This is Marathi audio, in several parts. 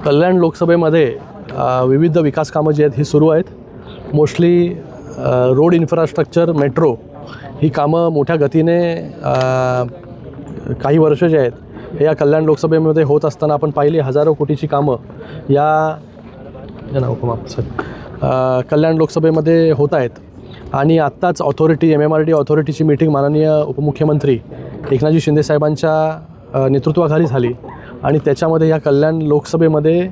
कल्याण लोकसभेमध्ये विविध विकास कामं जी आहेत ही सुरू आहेत. मोस्टली रोड इन्फ्रास्ट्रक्चर, मेट्रो ही कामं मोठ्या गतीने काही वर्ष जे आहेत हे या कल्याण लोकसभेमध्ये होत असताना आपण पाहिली. हजारो कोटीची कामं कल्याण लोकसभेमध्ये होत आहेत. आणि आत्ताच ऑथॉरिटी MMRD ऑथॉरिटीची मीटिंग माननीय उपमुख्यमंत्री एकनाथजी शिंदे साहेबांच्या नेतृत्वाखाली झाली आणि त्याच्यामध्ये या कल्याण लोकसभेमध्ये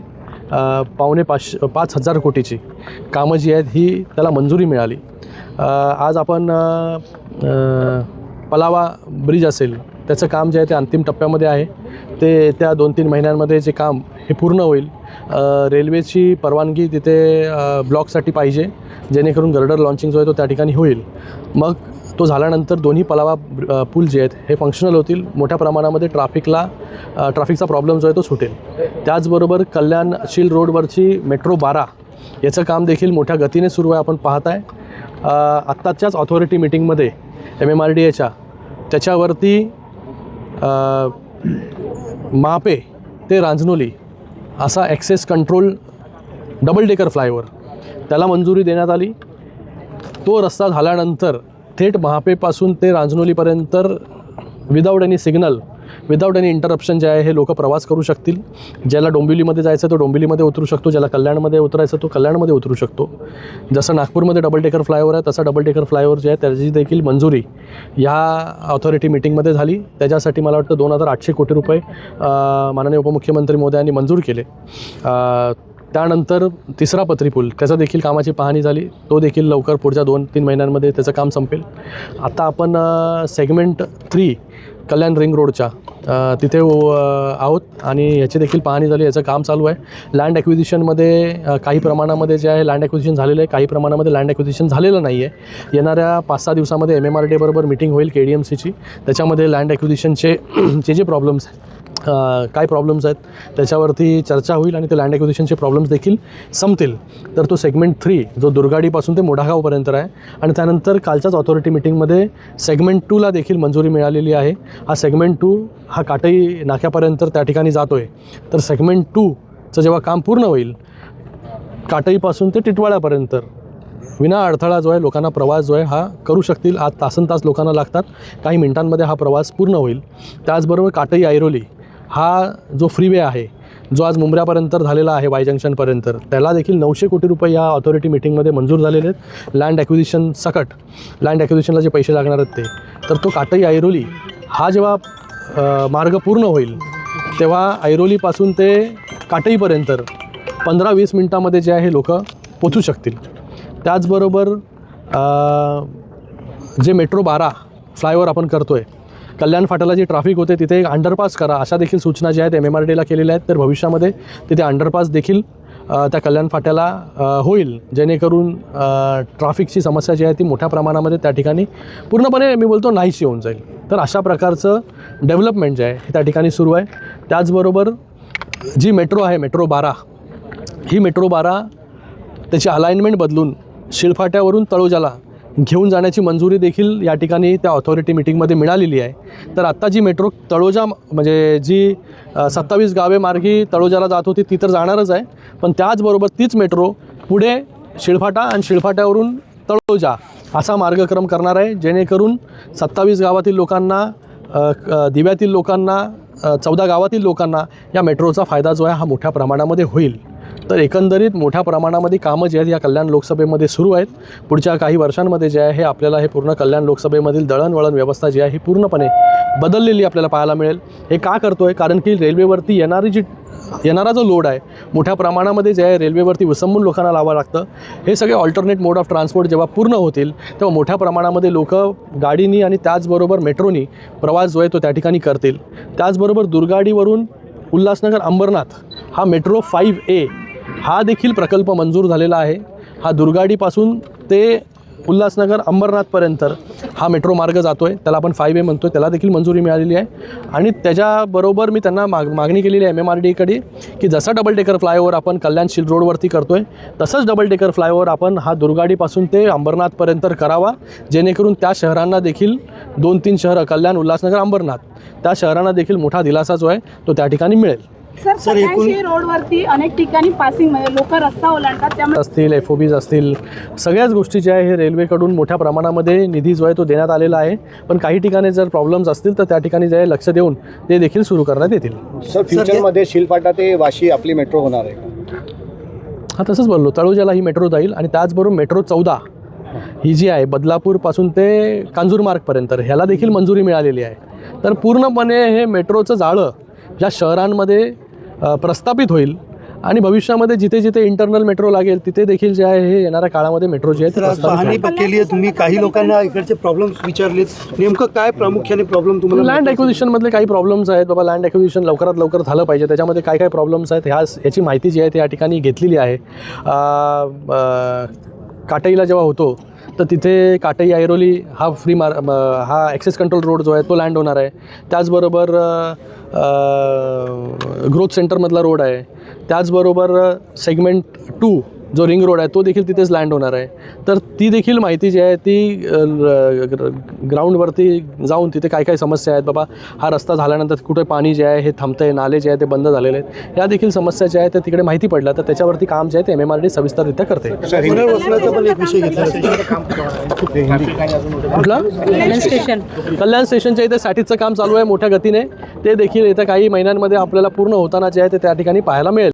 5,500 कोटीची कामं जी आहेत ही त्याला मंजुरी मिळाली. आज आपण पलावा ब्रिज असेल त्याचं काम जे आहे ते अंतिम टप्प्यामध्ये आहे. ते त्या 2-3 महिन्यांमध्ये जे काम हे पूर्ण होईल. रेल्वेची परवानगी तिथे ब्लॉकसाठी पाहिजे जेणेकरून गर्डर लॉन्चिंग जो आहे तो त्या ठिकाणी होईल. मग तो झाल्यानंतर दोन्ही पलावा पूल जे आहेत हे फंक्शनल होतील. मोठ्या प्रमाणामध्ये ट्रॅफिकचा प्रॉब्लेम जो आहे तो सुटेल. त्याचबरोबर कल्याण-शील रोडवरची मेट्रो 12 याचं काम देखील मोठ्या गतीने सुरू आहे. आपण पाहत आहे आत्ताच्याच ऑथॉरिटी मीटिंगमध्ये MMRDAच्या त्याच्यावरती महापे ते रांजनोली असा access control double decker flyover त्याला मंजुरी देण्यात आली. तो रस्ता झाल्यानंतर थेट महापेपासून ते रांजनोलीपर्यंत without any signal, without any interruption जे आहे हे लोक प्रवास करू शकतील. ज्याला डोंबिवलीमध्ये जायचं तो डोंबिवलीमध्ये उतरू शकतो, ज्याला कल्याणमध्ये उतरायचं तो कल्याणमध्ये उतरू शकतो. जसं नागपूरमध्ये डबल डेकर फ्लायओव्हर आहे तसा डबल डेकर फ्लायओव्हर जे आहे त्याची देखील मंजुरी ह्या ऑथॉरिटी मीटिंगमध्ये झाली. त्याच्यासाठी मला वाटतं 2,800 कोटी रुपये माननीय उपमुख्यमंत्री महोदयांनी मंजूर केले. त्यानंतर तिसरा पथरी पूल त्याचा देखील कामाची पाहणी झाली. तो देखील लवकर पुढच्या 2-3 महिन्यांमध्ये त्याचं काम संपेल. आता आपण सेगमेंट 3 कल्याण रिंग रोडच्या तिथे आहोत आणि याची देखील पाहणी झाली. याचं काम चालू आहे. लँड ॲक्विजिशनमध्ये काही प्रमाणामध्ये जे आहे लँड ॲक्विजिशन झालेलं आहे, काही प्रमाणामध्ये लँड ॲक्विजिशन झालेलं नाही आहे. येणाऱ्या 5-6 दिवसामध्ये MMRDA बरोबर मीटिंग होईल KDMCची. त्याच्यामध्ये लँड ॲक्विजिशनचे जे प्रॉब्लेम्स आहेत, काय प्रॉब्लेम्स आहेत त्याच्यावरती चर्चा होईल आणि ते लँड ॲक्विजिशनचे प्रॉब्लेम्स देखील संपतील. तर तो सेगमेंट 3 जो दुर्गाडीपासून ते मोठागावपर्यंत आहे. आणि त्यानंतर कालच्याच ऑथॉरिटी मीटिंगमध्ये सेगमेंट 2ला देखील मंजुरी मिळालेली आहे. हा सेगमेंट 2 हा काटई नाक्यापर्यंत त्या ठिकाणी जातो आहे. तर सेगमेंट 2चं जेव्हा काम पूर्ण होईल काटईपासून ते टिटवाळ्यापर्यंत विना अडथळा जो आहे लोकांना प्रवास जो आहे हा करू शकतील. आज तासनतास लोकांना लागतात, काही मिनिटांमध्ये हा प्रवास पूर्ण होईल. त्याचबरोबर काटई ऐरोली हा जो फ्रीवे आहे जो आज मुंब्र्यापर्यंत झालेला आहे वाय जंक्शनपर्यंत, त्याला देखील 900 कोटी रुपये या ऑथॉरिटी मीटिंगमध्ये मंजूर झालेले आहेत. लँड ॲक्विजिशन सकट, लँड ॲक्विजिशनला जे पैसे लागणार आहेत ते. तर तो काटई ऐरोली हा जेव्हा मार्ग पूर्ण होईल तेव्हा ऐरोलीपासून ते काटईपर्यंत 15-20 मिनटामध्ये जे आहे लोक पोचू शकतील. त्याचबरोबर जे मेट्रो 12 फ्लायओव्हर आपण करतो आहे, कल्याण फाट्याला जी ट्रॅफिक होते तिथे एक अंडरपास करा अशा देखील सूचना ज्या आहेत MMRDAला केलेल्या आहेत. तर भविष्यामध्ये तिथे अंडरपास देखील त्या कल्याण फाट्याला होईल जेणेकरून ट्रॅफिकची समस्या जी आहे ती मोठ्या प्रमाणामध्ये त्या ठिकाणी पूर्णपणे मी बोलतो नाहीशी होऊन जाईल. तर अशा प्रकारचं डेव्हलपमेंट जे आहे हे त्या ठिकाणी सुरू आहे. त्याचबरोबर जी मेट्रो आहे मेट्रो 12 ही मेट्रो 12 त्याची अलाइनमेंट बदलून शिळफाट्यावरून तळोजाला घेऊन जाण्याची मंजुरी देखील या ठिकाणी त्या ऑथॉरिटी मीटिंगमध्ये मिळालेली आहे. तर आत्ता जी मेट्रो तळोजा म्हणजे जी 27 गावे मार्गी तळोजाला जात होती ती तर जाणारच आहे, पण त्याचबरोबर तीच मेट्रो पुढे शिळफाटा आणि शिळफाट्यावरून तळोजा असा मार्गक्रम करणार आहे जेणेकरून 27 गावातील लोकांना, दिव्यातील लोकांना, 14 गावातील लोकांना या मेट्रोचा फायदा जो आहे हा मोठ्या प्रमाणामध्ये होईल. तर एकंदरीत मोठ्या प्रमाणामध्ये कामं जे आहेत या कल्याण लोकसभेमध्ये सुरू आहेत. पुढच्या काही वर्षांमध्ये जे आहे हे आपल्याला हे पूर्ण कल्याण लोकसभेमधील दळणवळण व्यवस्था जी आहे ही पूर्णपणे बदललेली आपल्याला पाहायला मिळेल. हे का करतो आहे? कारण की रेल्वेवरती येणारा जो लोड आहे मोठ्या प्रमाणामध्ये जे आहे रेल्वेवरती विसंबून लोकांना लावावं लागतं. हे सगळे ऑल्टरनेट मोड ऑफ ट्रान्सपोर्ट जेव्हा पूर्ण होतील तेव्हा मोठ्या प्रमाणामध्ये लोक गाडीनी आणि त्याचबरोबर मेट्रोनी प्रवास जो आहे तो त्या ठिकाणी करतील. त्याचबरोबर दुर्गाडीवरून उल्हासनगर अंबरनाथ हा मेट्रो 5A हा देखील प्रकल्प मंजूर झालेला आहे. हा दुर्गाडीपासून ते उल्हासनगर अंबरनाथपर्यंत हा मेट्रो मार्ग जातो आहे, त्याला आपण 5A म्हणतो. त्याला देखील मंजुरी मिळालेली आहे. आणि त्याच्याबरोबर मी त्यांना मागणी केलेली आहे MMRDAकडे की जसा डबल डेकर फ्लायओव्हर आपण कल्याण-शील रोडवरती करतो आहे तसंच डबल डेकर फ्लायओव्हर आपण हा दुर्गाडीपासून ते अंबरनाथपर्यंत करावा जेणेकरून त्या शहरांना देखील 2-3 शहरं कल्याण, उल्हासनगर, अंबरनाथ त्या शहरांना देखील मोठा दिलासा जो आहे तो त्या ठिकाणी मिळेल. सर एकूण रोडवरती अनेक ठिकाणी पासिंग म्हणजे लोक रस्ता ओलांडतात, त्यामुळे असतील FOBs असतील, सगळ्याच गोष्टी ज्या आहे हे रेल्वेकडून मोठ्या प्रमाणामध्ये निधी जो आहे तो देण्यात आलेला आहे. पण काही ठिकाणी जर प्रॉब्लेम्स असतील तर त्या ठिकाणी जे आहे लक्ष देऊन ते देखील सुरू करण्यात येतील. सर फ्युचरमध्ये शिलपाटा ते वाशी आपली मेट्रो होणार आहे? हा तसंच बोललो, तळोजाला ही मेट्रो जाईल आणि त्याचबरोबर मेट्रो 14 ही जी आहे बदलापूरपासून ते कांजूरमार्गपर्यंत ह्याला देखील मंजुरी मिळालेली आहे. तर पूर्णपणे हे मेट्रोचं जाळं ज्या शहरांमध्ये प्रस्थापित होईल आणि भविष्यामध्ये जिथे जिथे इंटरनल मेट्रो लागेल तिथे देखील जे आहे हे येणाऱ्या काळामध्ये मेट्रो जी आहे ती प्रस्थापित पाहणी होईल. केली आहे तुम्ही, काही लोकांना इकडचे प्रॉब्लेम्स विचारलेत, नेमकं काय प्रामुख्याने प्रॉब्लेम तुम्हाला? लँड ॲक्विजिशनमधले काही प्रॉब्लेम्स आहेत बाबा, लँड ॲक्विजिशन लवकरात लवकर झालं पाहिजे, त्याच्यामध्ये काय काय प्रॉब्लेम्स आहेत याची माहिती जी आहे ती या ठिकाणी घेतलेली आहे. काटईला जेव्हा होतो तर तिथे काटई ऐरोली हा हा ॲक्सेस कंट्रोल रोड जो आहे तो लँड होणार आहे. त्याचबरोबर ग्रोथ सेंटरमधला रोड आहे, त्याचबरोबर सेगमेंट 2 जो रिंग रोड आहे तो देखील तिथेच लँड होणार आहे. तर ती देखील माहिती जी आहे ती ग्राउंडवरती जाऊन तिथे काय काय समस्या आहेत बाबा, हा रस्ता झाल्यानंतर कुठे पाणी जे आहे हे थांबतं आहे, नाले जे आहे ते बंद झालेले आहेत, या देखील समस्या ज्या आहेत त्या तिकडे माहिती पडल्या तर त्याच्यावरती काम जे आहे ते MMRD सविस्तररित्या करते. पुनर्वसनाचा पण एक विषय घेतला. कुठला? कल्याण स्टेशनच्या इथे सॅटिसचं काम चालू आहे मोठ्या गतीने, ते देखील येत्या काही महिन्यांमध्ये आपल्याला पूर्ण होताना जे आहे ते त्या ठिकाणी पाहायला मिळेल.